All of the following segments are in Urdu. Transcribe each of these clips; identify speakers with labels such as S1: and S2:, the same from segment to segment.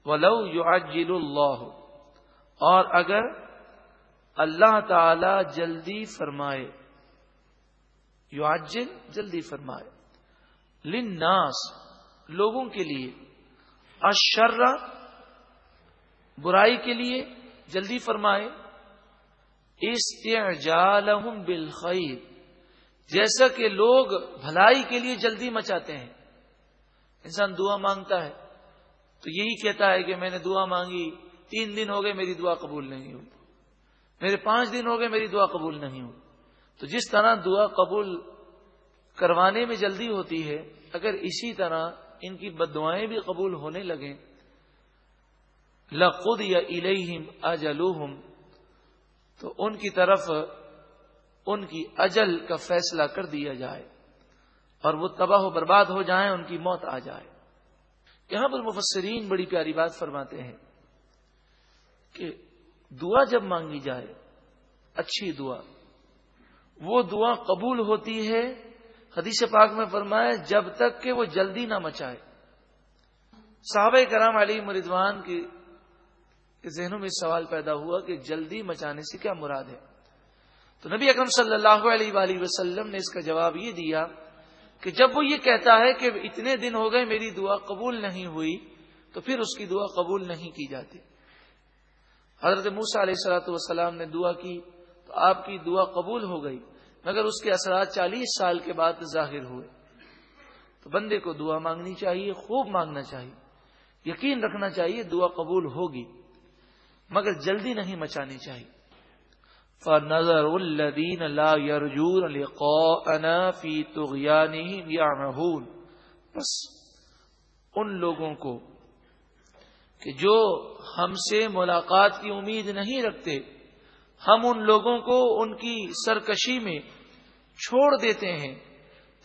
S1: وَلَوْ يُعَجِّلُ اللَّهُ، اور اگر اللہ تعالی جلدی فرمائے، یعجل جلدی فرمائے، للناس لوگوں کے لیے، الشر برائی کے لیے جلدی فرمائے، استعجالہم بالخیر جیسا کہ لوگ بھلائی کے لیے جلدی مچاتے ہیں۔ انسان دعا مانگتا ہے تو یہی کہتا ہے کہ میں نے دعا مانگی، 3 دن ہو گئے میری دعا قبول نہیں ہوئی، میرے 5 دن ہو گئے میری دعا قبول نہیں ہوئی۔ تو جس طرح دعا قبول کروانے میں جلدی ہوتی ہے، اگر اسی طرح ان کی بددعائیں بھی قبول ہونے لگیں، لَقُضِيَ إِلَيْهِمْ أَجَلُهُمْ، تو ان کی طرف ان کی اجل کا فیصلہ کر دیا جائے اور وہ تباہ و برباد ہو جائیں، ان کی موت آ جائے۔ یہاں پر مفسرین بڑی پیاری بات فرماتے ہیں کہ دعا جب مانگی جائے، اچھی دعا، وہ دعا قبول ہوتی ہے، حدیث پاک میں فرمایا، جب تک کہ وہ جلدی نہ مچائے۔ صحابہ کرام علیہم رضوان کے ذہنوں میں سوال پیدا ہوا کہ جلدی مچانے سے کیا مراد ہے؟ تو نبی اکرم صلی اللہ علیہ وآلہ وسلم نے اس کا جواب یہ دیا کہ جب وہ یہ کہتا ہے کہ اتنے دن ہو گئے میری دعا قبول نہیں ہوئی، تو پھر اس کی دعا قبول نہیں کی جاتی۔ حضرت موسیٰ علیہ الصلوۃ والسلام نے دعا کی تو آپ کی دعا قبول ہو گئی، مگر اس کے اثرات 40 سال کے بعد ظاہر ہوئے۔ تو بندے کو دعا مانگنی چاہیے، خوب مانگنا چاہیے، یقین رکھنا چاہیے دعا قبول ہوگی، مگر جلدی نہیں مچانی چاہیے۔ فَنَظَرُ الَّذِينَ لَا يَرْجُونَ لِقَاءَنَا فِي طُغْيَانِهِمْ يَعْمَهُونَ، بس ان لوگوں کو کہ جو ہم سے ملاقات کی امید نہیں رکھتے، ہم ان لوگوں کو ان کی سرکشی میں چھوڑ دیتے ہیں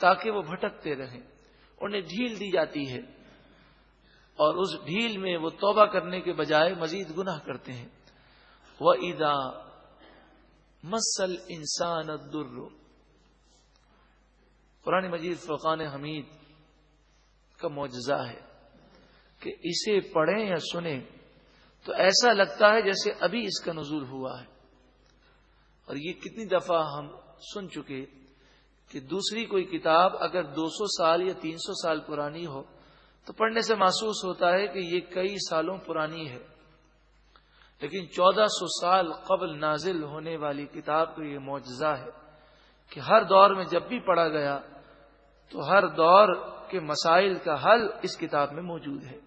S1: تاکہ وہ بھٹکتے رہیں، انہیں ڈھیل دی جاتی ہے اور اس ڈھیل میں وہ توبہ کرنے کے بجائے مزید گناہ کرتے ہیں۔ وَإِذَا مَسَّ الْإِنسَانَ الضُّرُّ، قرآن مجید فرقان حمید کا معجزہ ہے کہ اسے پڑھیں یا سنیں تو ایسا لگتا ہے جیسے ابھی اس کا نزول ہوا ہے۔ اور یہ کتنی دفعہ ہم سن چکے کہ دوسری کوئی کتاب اگر 200 سال یا 300 سال پرانی ہو تو پڑھنے سے محسوس ہوتا ہے کہ یہ کئی سالوں پرانی ہے، لیکن 1400 سال قبل نازل ہونے والی کتاب کا یہ معجزہ ہے کہ ہر دور میں جب بھی پڑھا گیا تو ہر دور کے مسائل کا حل اس کتاب میں موجود ہے۔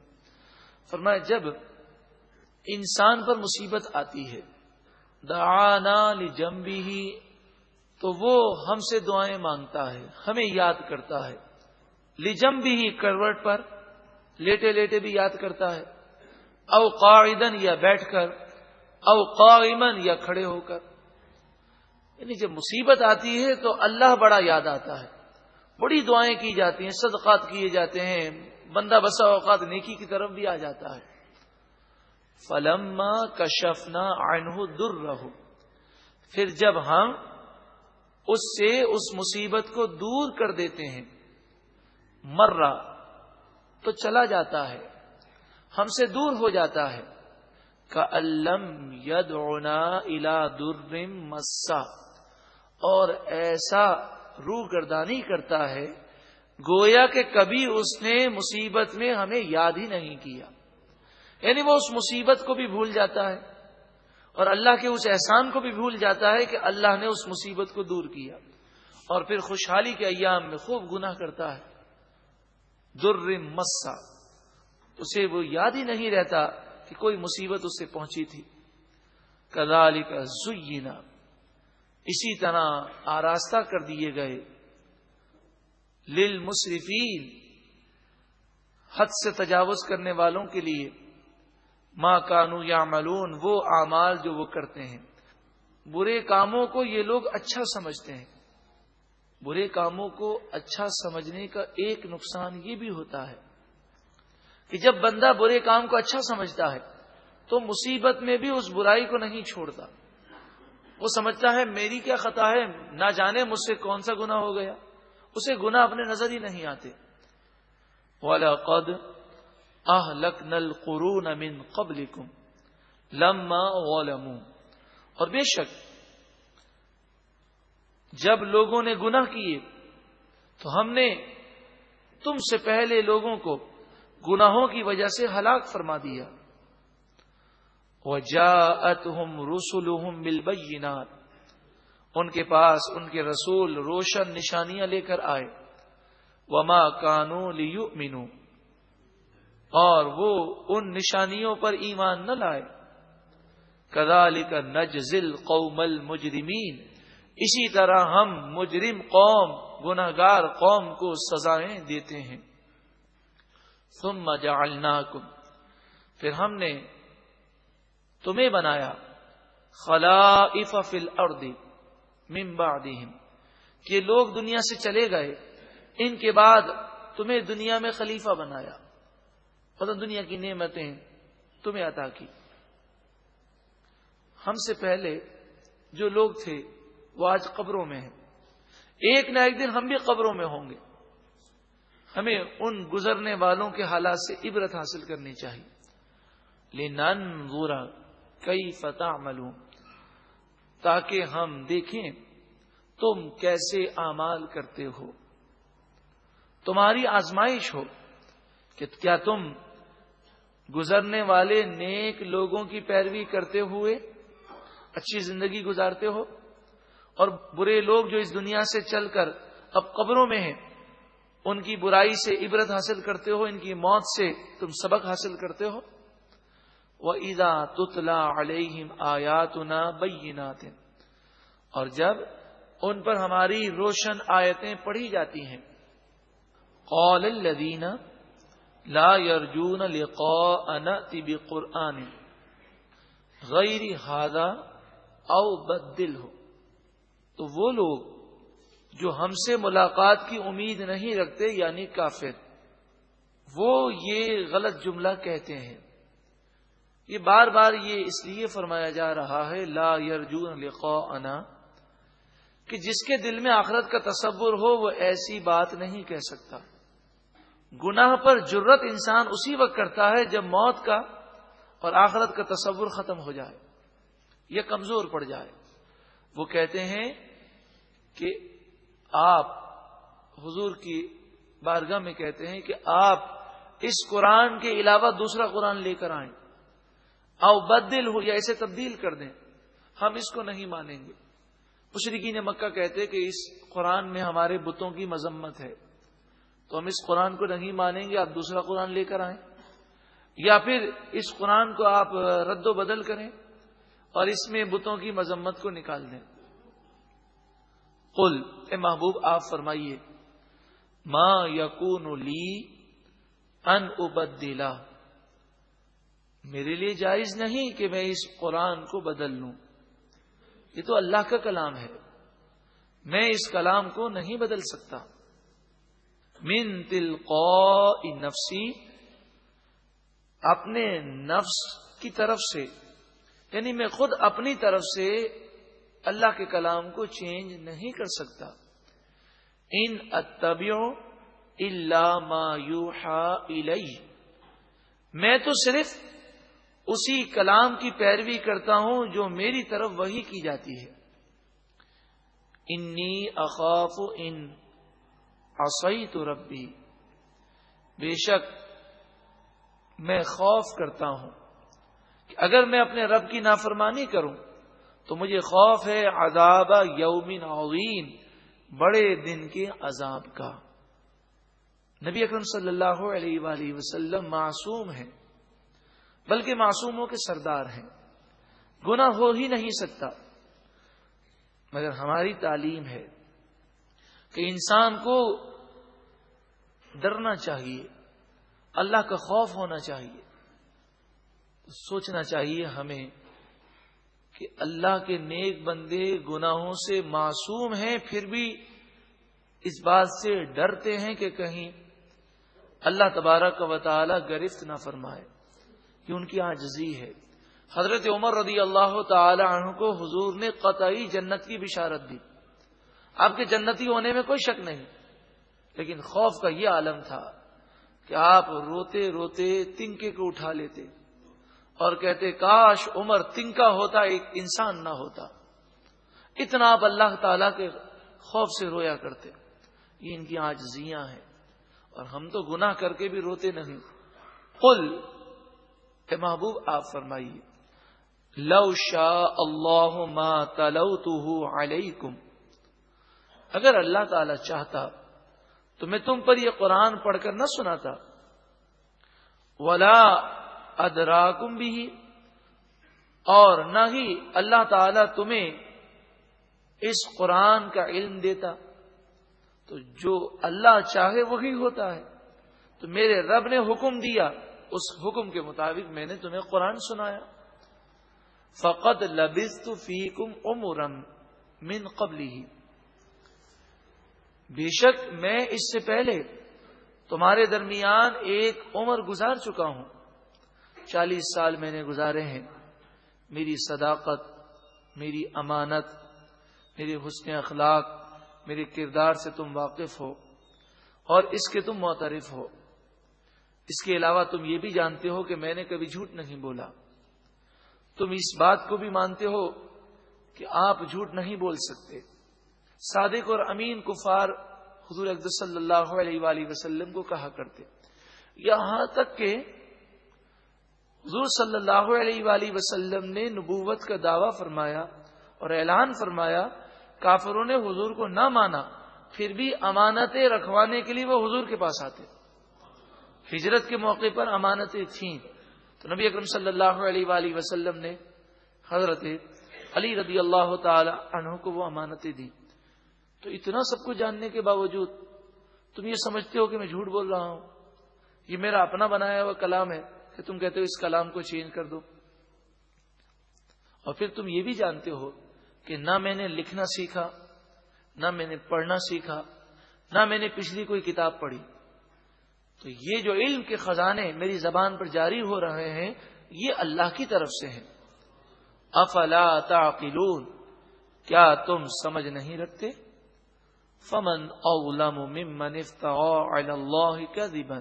S1: فرمایا جب انسان پر مصیبت آتی ہے، دعانا لجنبہ، تو وہ ہم سے دعائیں مانگتا ہے، ہمیں یاد کرتا ہے، لجنبہ کروٹ پر لیٹے لیٹے بھی یاد کرتا ہے، او قاعدن یا بیٹھ کر، او قائما یا کھڑے ہو کر، یعنی جب مصیبت آتی ہے تو اللہ بڑا یاد آتا ہے، بڑی دعائیں کی جاتی ہیں، صدقات کیے جاتے ہیں، بندہ بسا اوقات نیکی کی طرف بھی آ جاتا ہے۔ فلما کشفنا عنہ درہ، پھر جب ہم اس سے اس مصیبت کو دور کر دیتے ہیں، مرہ تو چلا جاتا ہے، ہم سے دور ہو جاتا ہے، کألم یدعنا الی در مسا، اور ایسا روگردانی کرتا ہے گویا کہ کبھی اس نے مصیبت میں ہمیں یاد ہی نہیں کیا، یعنی وہ اس مصیبت کو بھی بھول جاتا ہے اور اللہ کے اس احسان کو بھی بھول جاتا ہے کہ اللہ نے اس مصیبت کو دور کیا، اور پھر خوشحالی کے ایام میں خوب گناہ کرتا ہے۔ در مسا، اسے وہ یاد ہی نہیں رہتا کہ کوئی مصیبت اس سے پہنچی تھی۔ کذالک زینا، اسی طرح آراستہ کر دیے گئے، للمسرفین، حد سے تجاوز کرنے والوں کے لیے، ما کانوا یعملون، وہ اعمال جو وہ کرتے ہیں۔ برے کاموں کو یہ لوگ اچھا سمجھتے ہیں۔ برے کاموں کو اچھا سمجھنے کا ایک نقصان یہ بھی ہوتا ہے کہ جب بندہ برے کام کو اچھا سمجھتا ہے تو مصیبت میں بھی اس برائی کو نہیں چھوڑتا، وہ سمجھتا ہے میری کیا خطا ہے، نہ جانے مجھ سے کون سا گناہ ہو گیا، اسے گناہ اپنے نظر ہی نہیں آتے۔ وَلَقَدْ، اہلکنا القرون من قبلکم لما ظلموا، اور بے شک جب لوگوں نے گناہ کیے تو ہم نے تم سے پہلے لوگوں کو گناہوں کی وجہ سے ہلاک فرما دیا۔ وَجَاءَتْهُمْ رُسُلُهُمْ بِالْبَيِّنَاتِ، ان کے پاس ان کے رسول روشن نشانیاں لے کر آئے۔ وَمَا كَانُوا لِيُؤْمِنُوا، اور وہ ان نشانیوں پر ایمان نہ لائے۔ كَذَلِكَ نَجْزِي الْقَوْمَ الْمُجْرِمِينَ، اسی طرح ہم مجرم قوم، گناہگار قوم کو سزائیں دیتے ہیں۔ ثُمَّ جَعَلْنَاكُمْ، پھر ہم نے تمہیں بنایا، خلائف فی الارض من بعدہم، کہ لوگ دنیا سے چلے گئے، ان کے بعد تمہیں دنیا میں خلیفہ بنایا، مطلب دنیا کی نعمتیں تمہیں عطا کی۔ ہم سے پہلے جو لوگ تھے وہ آج قبروں میں ہیں، ایک نہ ایک دن ہم بھی قبروں میں ہوں گے۔ ہمیں ان گزرنے والوں کے حالات سے عبرت حاصل کرنی چاہیے۔ لننظر کیف تعملون، تاکہ ہم دیکھیں تم کیسے اعمال کرتے ہو، تمہاری آزمائش ہو کہ کیا تم گزرنے والے نیک لوگوں کی پیروی کرتے ہوئے اچھی زندگی گزارتے ہو، اور برے لوگ جو اس دنیا سے چل کر اب قبروں میں ہیں ان کی برائی سے عبرت حاصل کرتے ہو، ان کی موت سے تم سبق حاصل کرتے ہو۔ وَإِذَا تُتْلَى عَلَيْهِمْ آيَاتُنَا بَيِّنَاتٍ، اور جب ان پر ہماری روشن آیتیں پڑھی جاتی ہیں، قَالَ الَّذِينَ لَا يَرْجُونَ لِقَاءَنَا نَأْتِ بِقُرْآنٍ غَيْرِ هَذَا أَوْ بَدِّلْهُ، تو وہ لوگ جو ہم سے ملاقات کی امید نہیں رکھتے یعنی کافر، وہ یہ غلط جملہ کہتے ہیں۔ یہ بار بار یہ اس لیے فرمایا جا رہا ہے لا یرجون لقاءنا، کہ جس کے دل میں آخرت کا تصور ہو وہ ایسی بات نہیں کہہ سکتا۔ گناہ پر جرت انسان اسی وقت کرتا ہے جب موت کا اور آخرت کا تصور ختم ہو جائے یا کمزور پڑ جائے۔ وہ کہتے ہیں کہ آپ حضور کی بارگاہ میں کہتے ہیں کہ آپ اس قرآن کے علاوہ دوسرا قرآن لے کر آئیں، او بدل ہو، یا اسے تبدیل کر دیں، ہم اس کو نہیں مانیں گے۔ مشرکین مکہ کہتے کہ اس قرآن میں ہمارے بتوں کی مذمت ہے، تو ہم اس قرآن کو نہیں مانیں گے، آپ دوسرا قرآن لے کر آئیں، یا پھر اس قرآن کو آپ رد و بدل کریں اور اس میں بتوں کی مذمت کو نکال دیں۔ قل، اے محبوب آپ فرمائیے، ما یکون لی ان ابدلا، میرے لیے جائز نہیں کہ میں اس قرآن کو بدل لوں، یہ تو اللہ کا کلام ہے، میں اس کلام کو نہیں بدل سکتا۔ من تلقاء نفسی، اپنے نفس کی طرف سے، یعنی میں خود اپنی طرف سے اللہ کے کلام کو چینج نہیں کر سکتا۔ ان اتبع الا ما یوحى الی، میں تو صرف اسی کلام کی پیروی کرتا ہوں جو میری طرف وحی کی جاتی ہے۔ انی اخاف ان عصیت ربی، بے شک میں خوف کرتا ہوں کہ اگر میں اپنے رب کی نافرمانی کروں تو مجھے خوف ہے عذاب یوم عظیم، بڑے دن کے عذاب کا۔ نبی اکرم صلی اللہ علیہ وآلہ وسلم معصوم ہیں، بلکہ معصوموں کے سردار ہیں، گناہ ہو ہی نہیں سکتا، مگر ہماری تعلیم ہے کہ انسان کو ڈرنا چاہیے، اللہ کا خوف ہونا چاہیے، سوچنا چاہیے ہمیں کہ اللہ کے نیک بندے گناہوں سے معصوم ہیں، پھر بھی اس بات سے ڈرتے ہیں کہ کہیں اللہ تبارک و تعالی گرفت نہ فرمائے، کہ ان کی عاجزی ہے۔ حضرت عمر رضی اللہ تعالی عنہ کو حضور نے قطعی جنت کی بشارت دی، آپ کے جنتی ہونے میں کوئی شک نہیں، لیکن خوف کا یہ عالم تھا کہ آپ روتے روتے تنکے کو اٹھا لیتے اور کہتے کاش عمر تنکا ہوتا ایک انسان نہ ہوتا. اتنا آپ اللہ تعالی کے خوف سے رویا کرتے. یہ ان کی عاجزیاں ہیں اور ہم تو گناہ کر کے بھی روتے نہیں. قل اے محبوب آپ فرمائیے لو شاء اللہ ما تلوتہ علیکم، اگر اللہ تعالی چاہتا تو میں تم پر یہ قرآن پڑھ کر نہ سناتا. ولا ادراکم بھی، اور نہ ہی اللہ تعالی تمہیں اس قرآن کا علم دیتا. تو جو اللہ چاہے وہی ہوتا ہے. تو میرے رب نے حکم دیا، اس حکم کے مطابق میں نے تمہیں قرآن سنایا. فقد لبثت فیکم عمرا من قبلہ، بے شک میں اس سے پہلے تمہارے درمیان ایک عمر گزار چکا ہوں. 40 سال میں نے گزارے ہیں. میری صداقت، میری امانت، میرے حسن اخلاق، میرے کردار سے تم واقف ہو اور اس کے تم معترف ہو. اس کے علاوہ تم یہ بھی جانتے ہو کہ میں نے کبھی جھوٹ نہیں بولا. تم اس بات کو بھی مانتے ہو کہ آپ جھوٹ نہیں بول سکتے. صادق اور امین کفار حضور اقدس صلی اللہ علیہ وآلہ وسلم کو کہا کرتے، یہاں تک کہ حضور صلی اللہ علیہ وآلہ وسلم نے نبوت کا دعویٰ فرمایا اور اعلان فرمایا. کافروں نے حضور کو نہ مانا، پھر بھی امانتیں رکھوانے کے لیے وہ حضور کے پاس آتے. ہجرت کے موقع پر امانتیں تھیں تو نبی اکرم صلی اللہ علیہ وآلہ وسلم نے حضرت علی رضی اللہ تعالی عنہ کو وہ امانتیں دی. تو اتنا سب کچھ جاننے کے باوجود تم یہ سمجھتے ہو کہ میں جھوٹ بول رہا ہوں، یہ میرا اپنا بنایا ہوا کلام ہے کہ تم کہتے ہو اس کلام کو چینج کر دو. اور پھر تم یہ بھی جانتے ہو کہ نہ میں نے لکھنا سیکھا، نہ میں نے پڑھنا سیکھا، نہ میں نے پچھلی کوئی کتاب پڑھی. تو یہ جو علم کے خزانے میری زبان پر جاری ہو رہے ہیں یہ اللہ کی طرف سے ہیں. افلا تعقلون، کیا تم سمجھ نہیں رکھتے؟ فمن اظلم ممن افترى علی اللہ کذبا،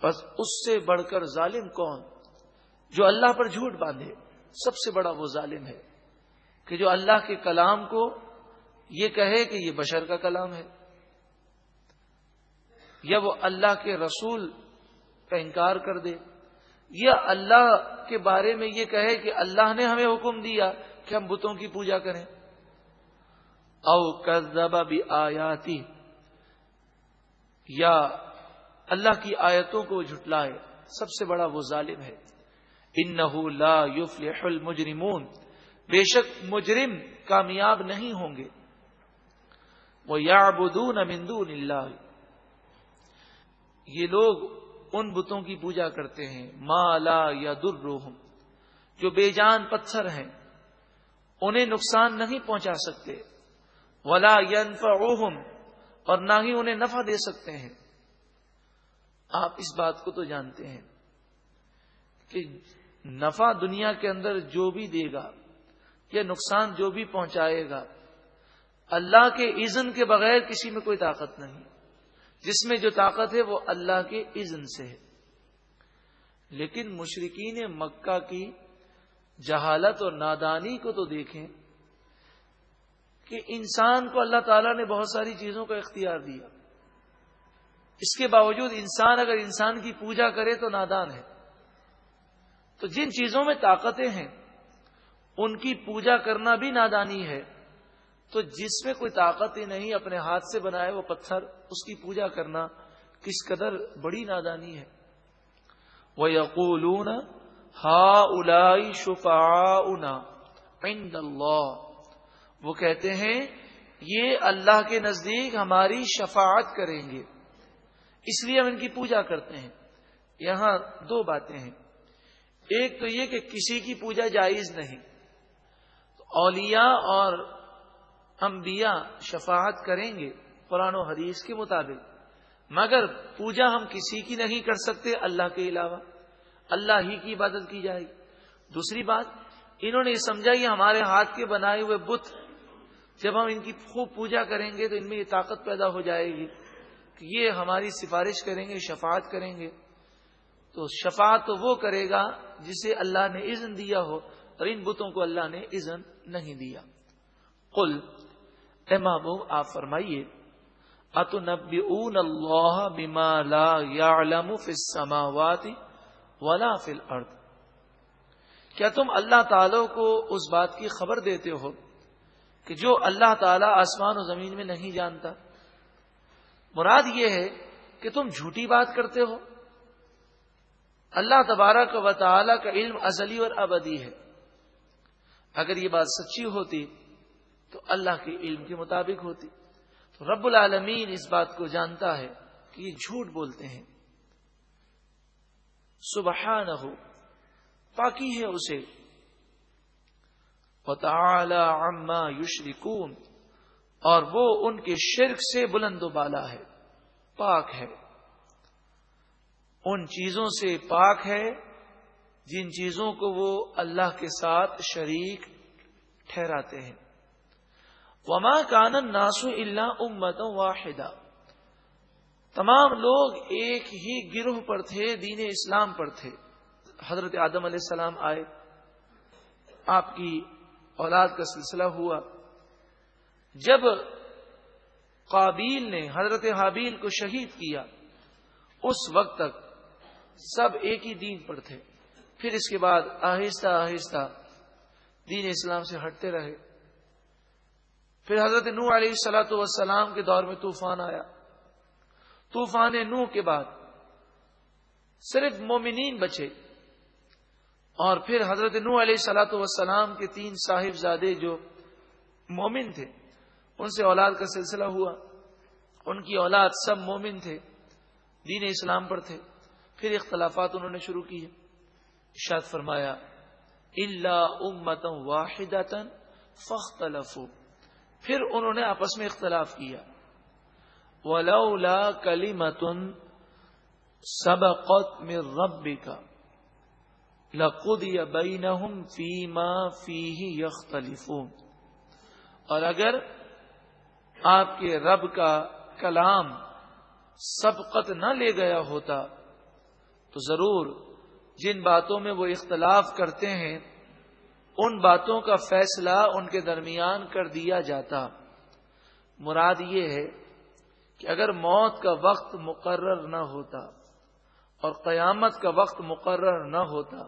S1: بس اس سے بڑھ کر ظالم کون جو اللہ پر جھوٹ باندھے. سب سے بڑا وہ ظالم ہے کہ جو اللہ کے کلام کو یہ کہے کہ یہ بشر کا کلام ہے، یا وہ اللہ کے رسول کا انکار کر دے، یا اللہ کے بارے میں یہ کہے کہ اللہ نے ہمیں حکم دیا کہ ہم بتوں کی پوجا کریں. او کذب بآیاتی، یا اللہ کی آیتوں کو جھٹلائے. سب سے بڑا وہ ظالم ہے. انہ لا یفلح المجرمون، بے شک مجرم کامیاب نہیں ہوں گے. وَيَعْبُدُونَ مِن دُونِ اللَّهِ، یہ لوگ ان بتوں کی پوجا کرتے ہیں ما لا یضرہم، جو بے جان پتھر ہیں، انہیں نقصان نہیں پہنچا سکتے. ولا ینفعہم، اور نہ ہی انہیں نفع دے سکتے ہیں. آپ اس بات کو تو جانتے ہیں کہ نفع دنیا کے اندر جو بھی دے گا یا نقصان جو بھی پہنچائے گا، اللہ کے اذن کے بغیر کسی میں کوئی طاقت نہیں. جس میں جو طاقت ہے وہ اللہ کے اذن سے ہے. لیکن مشرکین مکہ کی جہالت اور نادانی کو تو دیکھیں کہ انسان کو اللہ تعالیٰ نے بہت ساری چیزوں کا اختیار دیا. اس کے باوجود انسان اگر انسان کی پوجا کرے تو نادان ہے. تو جن چیزوں میں طاقتیں ہیں ان کی پوجا کرنا بھی نادانی ہے. تو جس میں کوئی طاقت ہی نہیں، اپنے ہاتھ سے بنائے وہ پتھر، اس کی پوجا کرنا کس قدر بڑی نادانی ہے. وَيَقُولُونَ هَؤُلَاءِ شُفَعَاؤُنَا عِندَ اللَّهِ، وہ کہتے ہیں یہ اللہ کے نزدیک ہماری شفاعت کریں گے، اس لیے ہم ان کی پوجا کرتے ہیں. یہاں دو باتیں ہیں. ایک تو یہ کہ کسی کی پوجا جائز نہیں. تو اولیاء اور انبیاء شفاعت کریں گے قرآن و حدیث کے مطابق، مگر پوجا ہم کسی کی نہیں کر سکتے اللہ کے علاوہ. اللہ ہی کی عبادت کی جائے گی. دوسری بات، انہوں نے یہ سمجھا یہ ہمارے ہاتھ کے بنائے ہوئے بت، جب ہم ان کی خوب پوجا کریں گے تو ان میں یہ طاقت پیدا ہو جائے گی کہ یہ ہماری سفارش کریں گے، شفاعت کریں گے، تو شفاعت تو وہ کرے گا جسے اللہ نے اذن دیا ہو، اور ان بتوں کو اللہ نے اذن نہیں دیا۔ قل، اے محبوب آپ فرمائیے، اتنبئون اللہ بما لا يعلم فی السماوات ولا فی الارض، کیا تم اللہ تعالی کو اس بات کی خبر دیتے ہو کہ جو اللہ تعالی آسمان و زمین میں نہیں جانتا؟ مراد یہ ہے کہ تم جھوٹی بات کرتے ہو۔ اللہ تبارک و تعالی کا علم ازلی اور ابدی ہے۔ اگر یہ بات سچی ہوتی تو اللہ کے علم کے مطابق ہوتی۔ تو رب العالمین اس بات کو جانتا ہے کہ یہ جھوٹ بولتے ہیں۔ سبحانہ، پاکی ہے اسے، وتعالی عما یشرکون، اور وہ ان کے شرک سے بلند و بالا ہے، پاک ہے، ان چیزوں سے پاک ہے جن چیزوں کو وہ اللہ کے ساتھ شریک ٹھہراتے ہیں۔ وما کان الناس الا امۃ واحدہ، تمام لوگ ایک ہی گروہ پر تھے، دین اسلام پر تھے۔ حضرت آدم علیہ السلام آئے، آپ کی اولاد کا سلسلہ ہوا۔ جب قابیل نے حضرت حابیل کو شہید کیا، اس وقت تک سب ایک ہی دین پر تھے۔ پھر اس کے بعد آہستہ آہستہ دین اسلام سے ہٹتے رہے۔ پھر حضرت نوح علیہ السلام کے دور میں طوفان آیا۔ طوفان نوح کے بعد صرف مومنین بچے، اور پھر حضرت نوح علیہ السلام کے 3 صاحبزادے جو مومن تھے، ان سے اولاد کا سلسلہ ہوا۔ ان کی اولاد سب مومن تھے، دین اسلام پر تھے۔ پھر اختلافات انہوں نے شروع کیے۔ ارشاد فرمایا الا امۃ واحدۃ فاختلفوا، پھر انہوں نے آپس میں اختلاف کیا۔ ولولا کلمۃ سبقت من ربک لقضی بینہم فیما فیہ یختلفون، اور اگر آپ کے رب کا کلام سبقت نہ لے گیا ہوتا تو ضرور جن باتوں میں وہ اختلاف کرتے ہیں ان باتوں کا فیصلہ ان کے درمیان کر دیا جاتا۔ مراد یہ ہے کہ اگر موت کا وقت مقرر نہ ہوتا اور قیامت کا وقت مقرر نہ ہوتا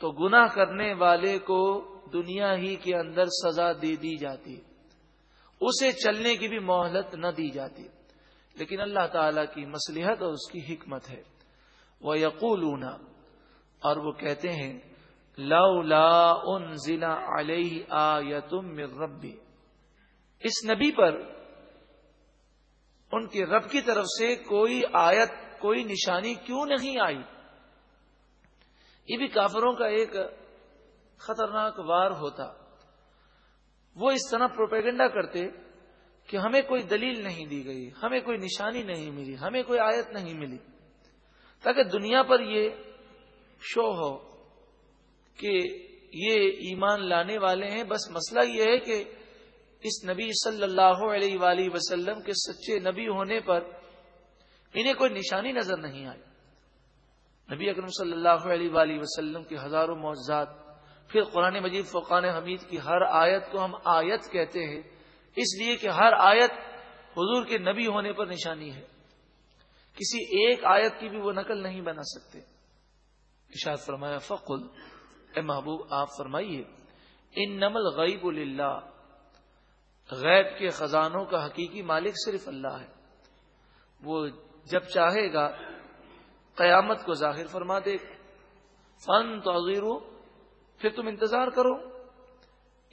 S1: تو گناہ کرنے والے کو دنیا ہی کے اندر سزا دے دی جاتی، اسے چلنے کی بھی مہلت نہ دی جاتی۔ لیکن اللہ تعالی کی مصلحت اور اس کی حکمت ہے۔ وَيَقُولُونَ، اور وہ کہتے ہیں، لَوْلَا أُنزِلَ عَلَيْهِ آیَةٌ مِّن رَّبِّهِ، اس نبی پر ان کے رب کی طرف سے کوئی آیت، کوئی نشانی کیوں نہیں آئی؟ یہ بھی کافروں کا ایک خطرناک وار ہوتا۔ وہ اس طرح پروپیگنڈا کرتے کہ ہمیں کوئی دلیل نہیں دی گئی، ہمیں کوئی نشانی نہیں ملی، ہمیں کوئی آیت نہیں ملی، تاکہ دنیا پر یہ شو ہو کہ یہ ایمان لانے والے ہیں۔ بس مسئلہ یہ ہے کہ اس نبی صلی اللہ علیہ وآلہ وسلم کے سچے نبی ہونے پر انہیں کوئی نشانی نظر نہیں آئی۔ نبی اکرم صلی اللہ علیہ وآلہ وسلم کے ہزاروں معجزات، پھر قرآن مجید فرقان حمید کی ہر آیت کو ہم آیت کہتے ہیں اس لیے کہ ہر آیت حضور کے نبی ہونے پر نشانی ہے، کسی ایک آیت کی بھی وہ نقل نہیں بنا سکتے۔ ارشاد فرمایا فقل، اے محبوب آپ فرمائیے، انما الغیب للہ، غیب کے خزانوں کا حقیقی مالک صرف اللہ ہے۔ وہ جب چاہے گا قیامت کو ظاہر فرما دے گا۔ فانتظروا، پھر تم انتظار کرو۔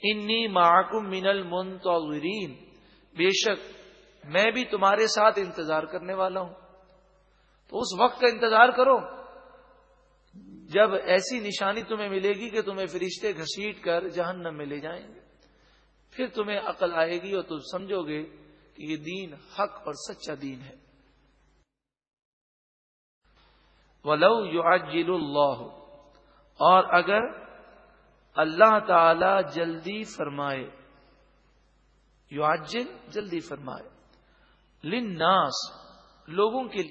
S1: انی معکم من المنتظرین، بے شک میں بھی تمہارے ساتھ انتظار کرنے والا ہوں۔ تو اس وقت کا انتظار کرو جب ایسی نشانی تمہیں ملے گی کہ تمہیں فرشتے گھسیٹ کر جہنم میں لے جائیں گے، پھر تمہیں عقل آئے گی اور تم سمجھو گے کہ یہ دین حق اور سچا دین ہے۔ وَلَوْ يُعَجِّلُ اللَّهُ، اور اگر اللہ تعالی جلدی فرمائے، یعجل جلدی فرمائے، للناس لوگوں کے لیے